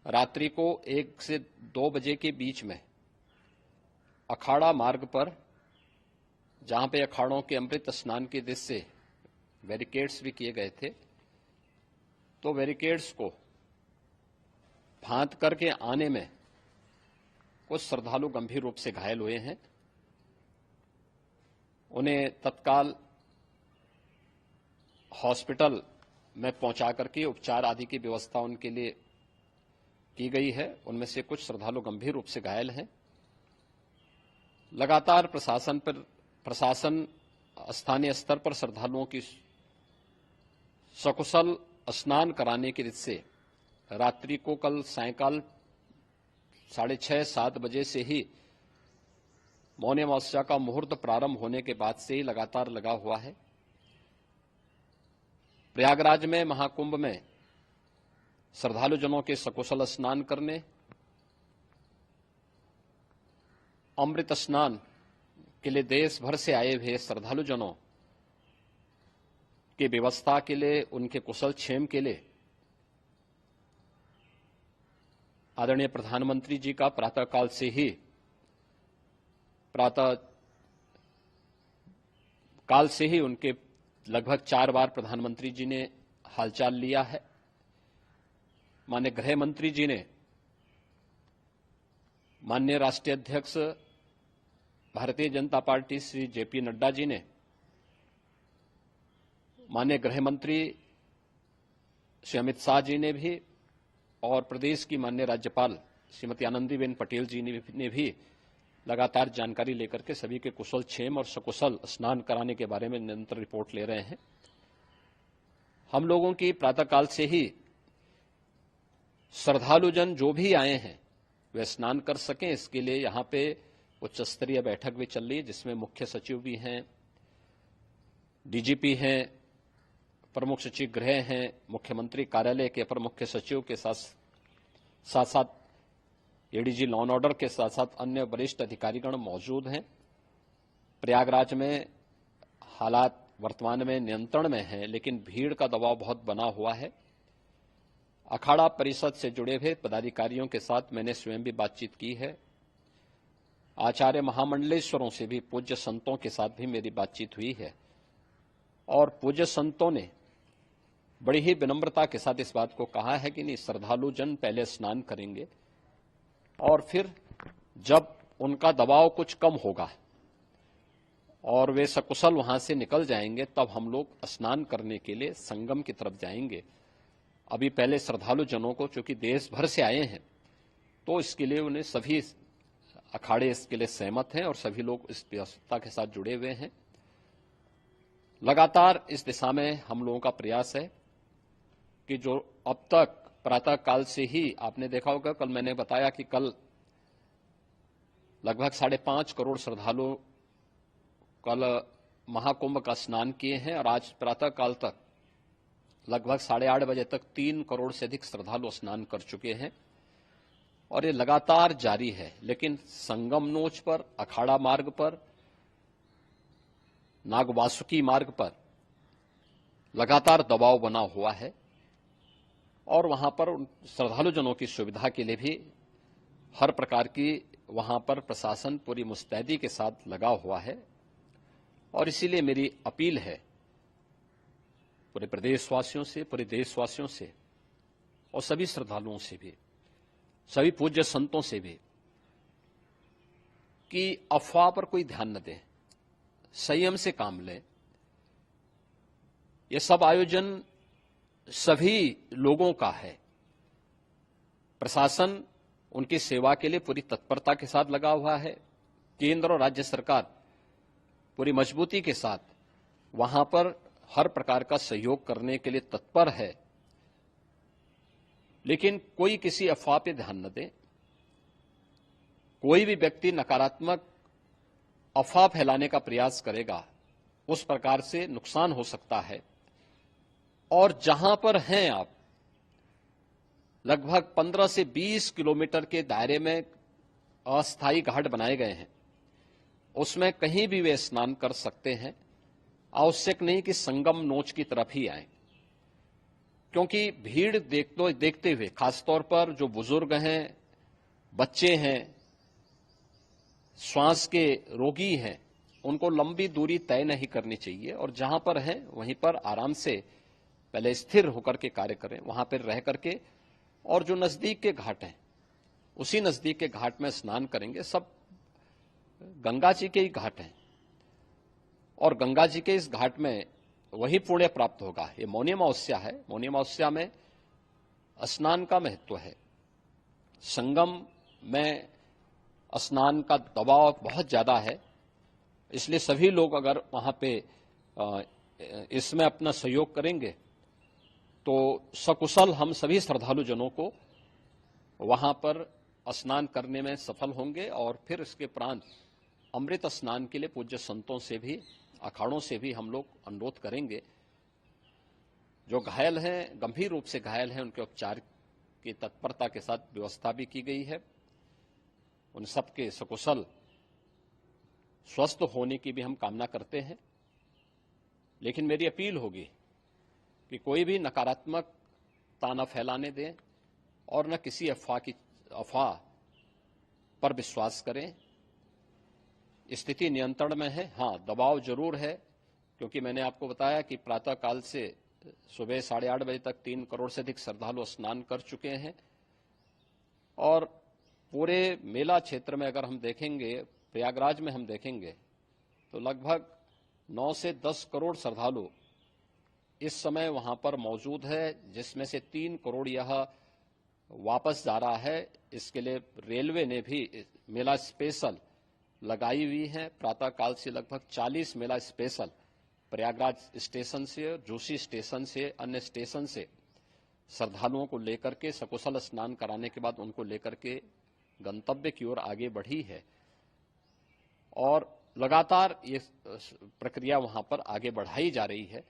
रात्रि को 1 से 2 बजे के बीच में अखाड़ा मार्ग पर, जहां पे अखाड़ों के अमृत स्नान के दृश्य से बैरिकेड्स भी किए गए थे, तो बैरिकेड्स को फांद करके आने में कुछ श्रद्धालु गंभीर रूप से घायल हुए हैं। उन्हें तत्काल हॉस्पिटल में पहुंचा करके उपचार आदि की व्यवस्था उनके लिए की गई है। उनमें से कुछ श्रद्धालु गंभीर रूप से घायल हैं। लगातार प्रशासन स्थानीय स्तर पर श्रद्धालुओं की सकुशल स्नान कराने की रीत से रात्रि को कल सायंकाल 6:30-7 बजे से ही मौनी अमावस्या का मुहूर्त प्रारंभ होने के बाद से ही लगातार लगा हुआ है। प्रयागराज में महाकुंभ में श्रद्धालु जनों के सकुशल स्नान करने, अमृत स्नान के लिए देश भर से आए हुए श्रद्धालु जनों की व्यवस्था के लिए, उनके कुशल क्षेम के लिए आदरणीय प्रधानमंत्री जी का प्रातःकाल से ही उनके लगभग 4 बार प्रधानमंत्री जी ने हालचाल लिया है। माननीय गृह मंत्री जी ने, माननीय राष्ट्रीय अध्यक्ष भारतीय जनता पार्टी श्री जेपी नड्डा जी ने, माननीय गृह मंत्री श्री अमित शाह जी ने भी, और प्रदेश की माननीय राज्यपाल श्रीमती आनंदीबेन पटेल जी ने भी लगातार जानकारी लेकर के सभी के कुशल क्षेम और सकुशल स्नान कराने के बारे में निरंतर रिपोर्ट ले रहे हैं। हम लोगों की प्रातःकाल से ही श्रद्धालुजन जो भी आए हैं वे स्नान कर सकें, इसके लिए यहां पे उच्च स्तरीय बैठक भी चल रही है, जिसमें मुख्य सचिव भी हैं, डीजीपी हैं, प्रमुख सचिव गृह हैं, मुख्यमंत्री कार्यालय के अपर मुख्य सचिव के साथ साथ एडीजी लॉ एंड ऑर्डर के साथ साथ अन्य वरिष्ठ अधिकारीगण मौजूद हैं। प्रयागराज में हालात वर्तमान में नियंत्रण में हैं, लेकिन भीड़ का दबाव बहुत बना हुआ है। अखाड़ा परिषद से जुड़े हुए पदाधिकारियों के साथ मैंने स्वयं भी बातचीत की है। आचार्य महामंडलेश्वरों से भी, पूज्य संतों के साथ भी मेरी बातचीत हुई है, और पूज्य संतों ने बड़ी ही विनम्रता के साथ इस बात को कहा है कि नहीं, श्रद्धालु जन पहले स्नान करेंगे और फिर जब उनका दबाव कुछ कम होगा और वे सकुशल वहां से निकल जाएंगे, तब हम लोग स्नान करने के लिए संगम की तरफ जाएंगे। अभी पहले श्रद्धालु जनों को, चूंकि देश भर से आए हैं, तो इसके लिए उन्हें सभी अखाड़े इसके लिए सहमत हैं और सभी लोग इस व्यवस्था के साथ जुड़े हुए हैं। लगातार इस दिशा में हम लोगों का प्रयास है कि जो अब तक प्रातःकाल से ही आपने देखा होगा, कल मैंने बताया कि कल लगभग 5.5 करोड़ श्रद्धालु कल महाकुंभ का स्नान किए हैं, और आज प्रातःकाल तक लगभग 8:30 बजे तक 3 करोड़ से अधिक श्रद्धालु स्नान कर चुके हैं, और ये लगातार जारी है। लेकिन संगम नोच पर, अखाड़ा मार्ग पर, नागवासुकी मार्ग पर लगातार दबाव बना हुआ है, और वहां पर श्रद्धालु जनों की सुविधा के लिए भी हर प्रकार की वहां पर प्रशासन पूरी मुस्तैदी के साथ लगा हुआ है। और इसीलिए मेरी अपील है पूरे प्रदेशवासियों से, पूरे देशवासियों से, और सभी श्रद्धालुओं से भी, सभी पूज्य संतों से भी, कि अफवाह पर कोई ध्यान न दें, संयम से काम लें। ये सब आयोजन सभी लोगों का है। प्रशासन उनकी सेवा के लिए पूरी तत्परता के साथ लगा हुआ है। केंद्र और राज्य सरकार पूरी मजबूती के साथ वहां पर हर प्रकार का सहयोग करने के लिए तत्पर है। लेकिन कोई किसी अफवाह पर ध्यान न दे। कोई भी व्यक्ति नकारात्मक अफवाह फैलाने का प्रयास करेगा, उस प्रकार से नुकसान हो सकता है। और जहां पर हैं आप, लगभग 15 से 20 किलोमीटर के दायरे में अस्थायी घाट बनाए गए हैं, उसमें कहीं भी वे स्नान कर सकते हैं। आवश्यक नहीं कि संगम नोच की तरफ ही आए। क्योंकि भीड़ देखते हुए खासतौर पर जो बुजुर्ग हैं, बच्चे हैं, श्वास के रोगी हैं, उनको लंबी दूरी तय नहीं करनी चाहिए और जहां पर हैं वहीं पर आराम से पहले स्थिर होकर के कार्य करें, वहां पर रह करके, और जो नजदीक के घाट हैं उसी नजदीक के घाट में स्नान करेंगे। सब गंगा जी के ही घाट हैं और गंगा जी के इस घाट में वही पुण्य प्राप्त होगा। ये मौनी अमावस्या है, मौनी अमावस्या में स्नान का महत्व है। संगम में स्नान का दबाव बहुत ज्यादा है, इसलिए सभी लोग अगर वहां पे इसमें अपना सहयोग करेंगे तो सकुशल हम सभी श्रद्धालु जनों को वहां पर स्नान करने में सफल होंगे और फिर इसके उपरांत अमृत स्नान के लिए पूज्य संतों से भी, अखाड़ों से भी हम लोग अनुरोध करेंगे। जो घायल हैं, गंभीर रूप से घायल हैं, उनके उपचार की तत्परता के साथ व्यवस्था भी की गई है। उन सबके सकुशल स्वस्थ होने की भी हम कामना करते हैं। लेकिन मेरी अपील होगी कि कोई भी नकारात्मकता न फैलाने दें और न किसी अफवाह पर विश्वास करें। स्थिति नियंत्रण में है। हाँ, दबाव जरूर है, क्योंकि मैंने आपको बताया कि प्रातःकाल से सुबह 8:30 बजे तक 3 करोड़ से अधिक श्रद्धालु स्नान कर चुके हैं और पूरे मेला क्षेत्र में अगर हम देखेंगे, प्रयागराज में हम देखेंगे तो लगभग 9 से 10 करोड़ श्रद्धालु इस समय वहां पर मौजूद है, जिसमें से 3 करोड़ यह वापस जा रहा है। इसके लिए रेलवे ने भी मेला स्पेशल लगाई हुई है। प्रातःकाल से लगभग 40 मेला स्पेशल प्रयागराज स्टेशन से, जोशी स्टेशन से, अन्य स्टेशन से श्रद्धालुओं को लेकर के सकुशल स्नान कराने के बाद उनको लेकर के गंतव्य की ओर आगे बढ़ी है और लगातार ये प्रक्रिया वहां पर आगे बढ़ाई जा रही है।